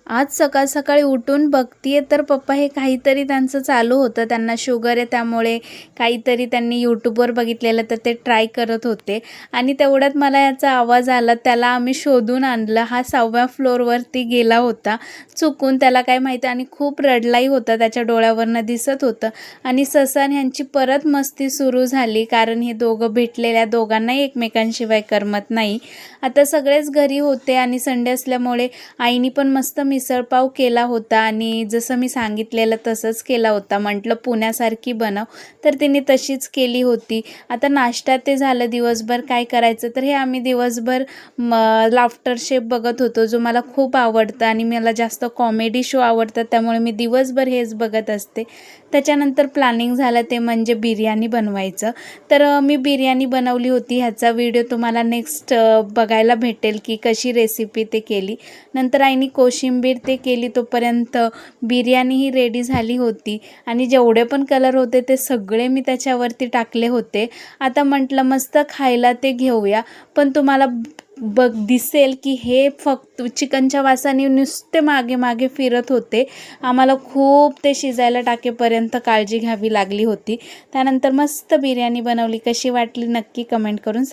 आज सकाळ-सकाळी उठून बघतीये तर पप्पा हे काहीतरी त्यांचं चालू होतं. त्यांना शुगर आहे त्यामुळे काहीतरी त्यांनी YouTubeवर बघितलेलं तर ते ट्राय करत होते आणि तेवढ्यात मला याचा आवाज आला. त्याला आम्ही शोधून आणलं. हा 6व्या फ्लोअरवरती गेला होता चुकून, त्याला काय माहिती, आणि खूप रडलाही होता. त्याच्या डोळ्यावरनं दिसत होतं. आणि ससा ह्यांची परत मस्ती सुरू झाली कारण हे दोघं भेटलेल्या दोघांनाही एकमेकांशिवाय करमत नाही. आता सगळेच घरी होते आणि संडे असल्यामुळे आईनी पण मस्त मिसळपाव केला होता आणि जसं मी सांगितलेलं तसंच केला होता. म्हटलं पुण्यासारखी बनव, तर तिने तशीच केली होती. आता नाश्ता ते झालं. दिवसभर काय करायचं, तर हे आम्ही दिवसभर लाफ्टर शेफ बघत होतो, जो मला खूप आवडतं आणि मला जास्त कॉमेडी शो आवडतात, त्यामुळे मी दिवसभर हेच बघत असते. त्याच्यानंतर प्लॅनिंग झालं ते म्हणजे बिर्याणी बनवायचं. तर मी बिर्याणी बनवली होती. ह्याचा व्हिडिओ तुम्हाला नेक्स्ट बघायला भेटेल की कशी रेसिपी ते केली. नंतर आईनी कोशिंबीर ते केली, तोपर्यंत बिर्याणीही रेडी झाली होती आणि जेवढे पण कलर होते ते सगळे मी त्याच्यावरती टाकले होते. आता म्हटलं मस्त खायला ते घेऊया, पण तुम्हाला दिसेल की हे फक्त चिकनच्या वासाने नुसते मागे मागे फिरत होते. आम्हाला खूप ते शिजायला टाकेपर्यंत काळजी घ्यावी लागली होती. त्यानंतर मस्त बिर्याणी बनवली. कशी वाटली नक्की कमेंट करून सांगा.